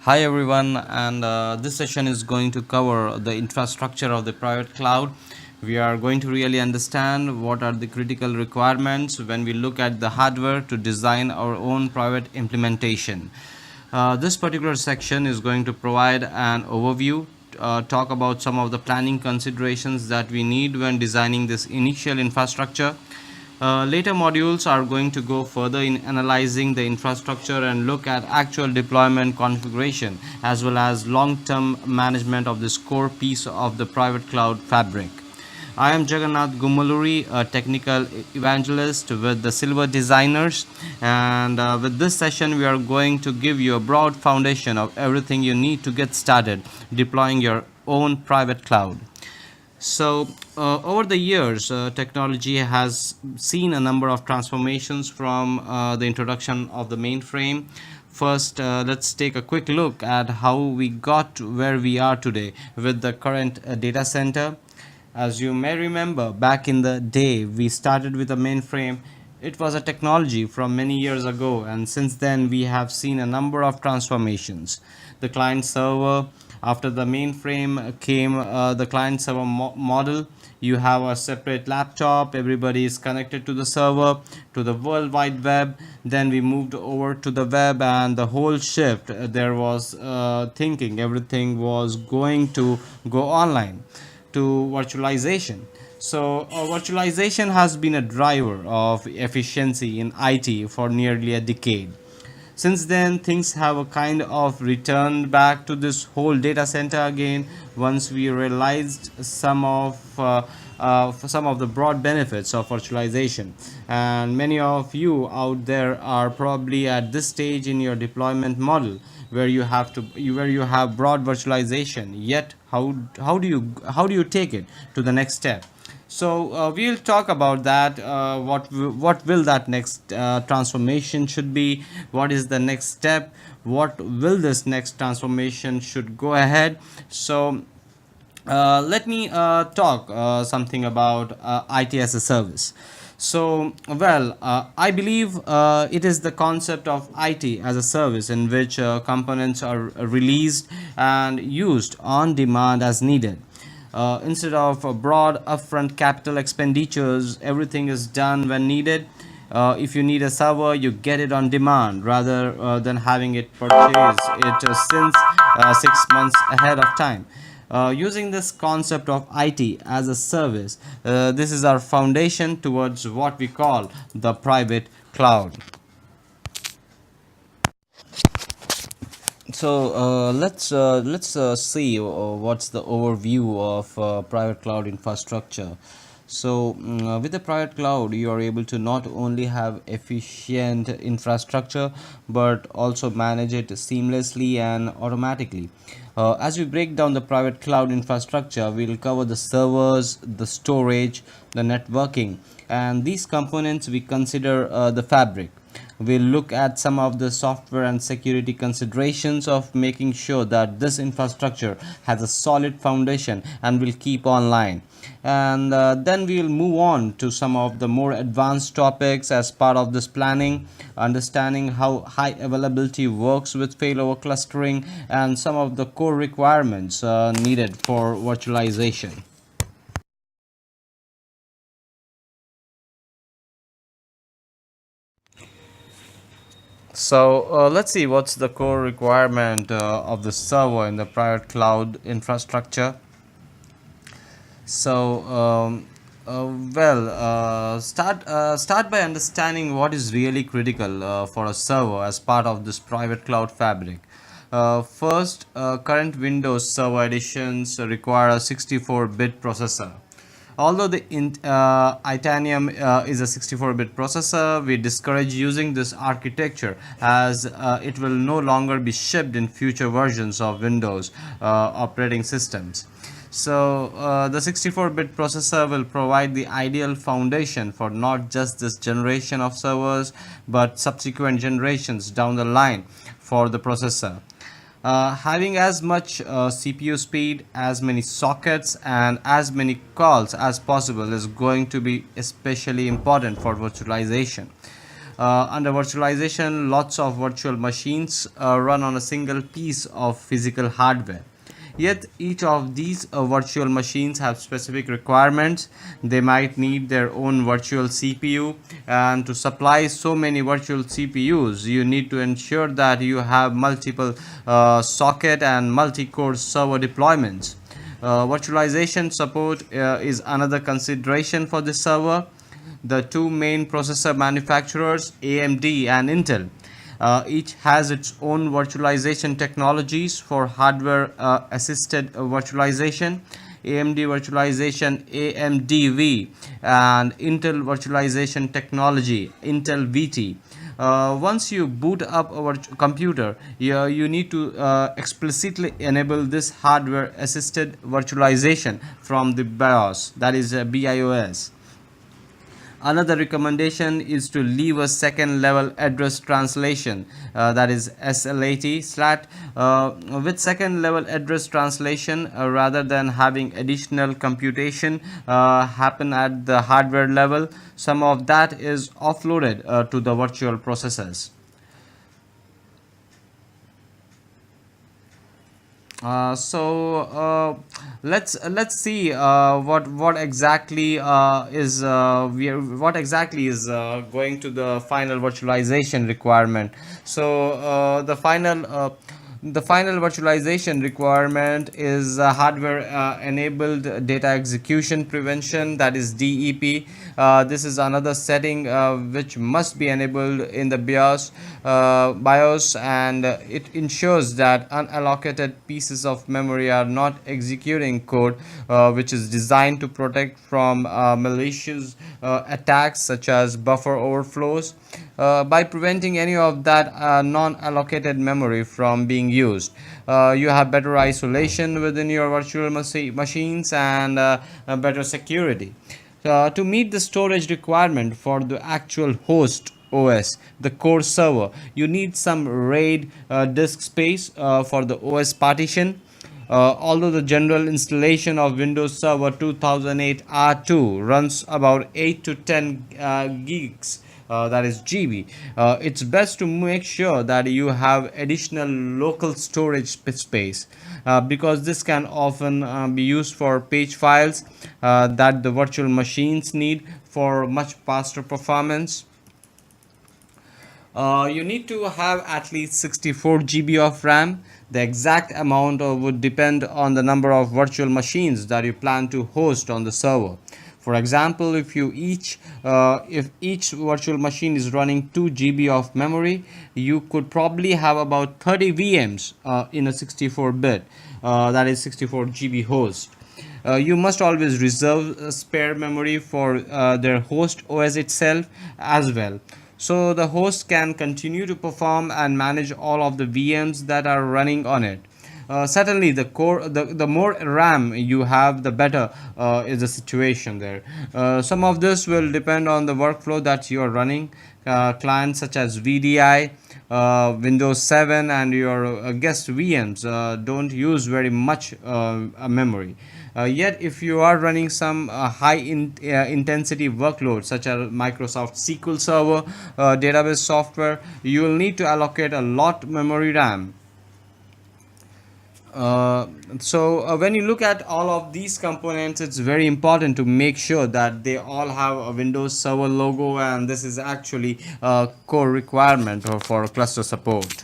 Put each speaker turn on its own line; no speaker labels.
Hi everyone, and this session is going to cover the infrastructure of the private cloud. We are going to really understand what are the critical requirements when we look at the hardware to design our own private implementation. This particular section is going to provide an overview, talk about some of the planning considerations that we need when designing this initial infrastructure. Later modules are going to go further in analyzing the infrastructure and look at actual deployment configuration as well as long-term management of this core piece of the private cloud fabric. I am Jagannath Gumuluri, a technical evangelist with the Silver Designers, and with this session, we are going to give you a broad foundation of everything you need to get started deploying your own private cloud. Over the years, technology has seen a number of transformations from the introduction of the mainframe. First, let's take a quick look at how we got to where we are today with the current data center. As you may remember, back in the day, we started with a mainframe. It was a technology from many years ago, and since then, we have seen a number of transformations. The client server, after the mainframe came the client server model. You have a separate laptop, everybody is connected to the server, to the world wide web. Then we moved over to the web, and the whole shift there was thinking everything was going to go online to virtualization. Virtualization has been a driver of efficiency in IT for nearly a decade. Since then, things have a kind of returned back to this whole data center again once we realized some of the broad benefits of virtualization. And many of you out there are probably at this stage in your deployment model where you have broad virtualization. Yet, how do you take it to the next step? We'll talk about that. What will that next transformation should be? What is the next step? What will this next transformation should go ahead? Let me talk something about IT as a service. I believe it is the concept of IT as a service in which components are released and used on demand as needed. Instead of broad upfront capital expenditures, everything is done when needed. If you need a server, you get it on demand rather than having it purchased it since 6 months ahead of time. Using this concept of IT as a service, this is our foundation towards what we call the private cloud. Let's see what's the overview of private cloud infrastructure. With the private cloud, you are able to not only have efficient infrastructure but also manage it seamlessly and automatically. As we break down the private cloud infrastructure, we'll cover the servers, the storage, the networking, and these components we consider the fabric. We'll look at some of the software and security considerations of making sure that this infrastructure has a solid foundation and will keep online. And then we'll move on to some of the more advanced topics as part of this planning, understanding how high availability works with failover clustering and some of the core requirements needed for virtualization. Let's see what's the core requirement of the server in the private cloud infrastructure. So, start by understanding what is really critical for a server as part of this private cloud fabric. First, current Windows Server editions require a 64-bit processor. Although the Itanium is a 64-bit processor, we discourage using this architecture as it will no longer be shipped in future versions of Windows operating systems. The 64-bit processor will provide the ideal foundation for not just this generation of servers but subsequent generations down the line for the processor. Having as much CPU speed, as many sockets, and as many calls as possible is going to be especially important for virtualization. Under virtualization, lots of virtual machines run on a single piece of physical hardware. Yet each of these virtual machines have specific requirements. They might need their own virtual CPU, and to supply so many virtual CPUs, you need to ensure that you have multiple socket and multi-core server deployments. Virtualization support is another consideration for this server. The two main processor manufacturers, AMD and Intel, each has its own virtualization technologies for hardware assisted virtualization. AMD virtualization AMDV and Intel virtualization technology Intel VT. Once you boot up our computer, you need to explicitly enable this hardware assisted virtualization from the BIOS, that is BIOS. Another recommendation is to leave a second level address translation, that is SLAT. With second level address translation, rather than having additional computation happen at the hardware level, some of that is offloaded to the virtual processors. Let's see what exactly is going to the final virtualization requirement. The final virtualization requirement is hardware enabled data execution prevention, that is DEP. This is another setting which must be enabled in the BIOS, and it ensures that unallocated pieces of memory are not executing code which is designed to protect from malicious attacks such as buffer overflows. By preventing any of that non-allocated memory from being used, you have better isolation within your virtual machines and better security. To meet the storage requirement for the actual host OS, the core server, you need some RAID disk space for the OS partition. Although the general installation of Windows Server 2008 R2 runs about 8 to 10 gigs, that is GB, it's best to make sure that you have additional local storage space, because this can often be used for page files that the virtual machines need for much faster performance. You need to have at least 64 GB of RAM. The exact amount would depend on the number of virtual machines that you plan to host on the server. For example, if each virtual machine is running 2 GB of memory, you could probably have about 30 VMs in a 64-bit, that is 64 GB host. You must always reserve spare memory for their host OS itself as well, so the host can continue to perform and manage all of the VMs that are running on it. Certainly, the more RAM you have, the better is the situation there. Some of this will depend on the workflow that you are running. Clients such as VDI, Windows 7, and your guest VMs don't use very much memory. Yet, if you are running some intensity workloads such as Microsoft SQL Server, database software, you will need to allocate a lot memory RAM. When you look at all of these components, it's very important to make sure that they all have a Windows Server logo, and this is actually a core requirement for cluster support.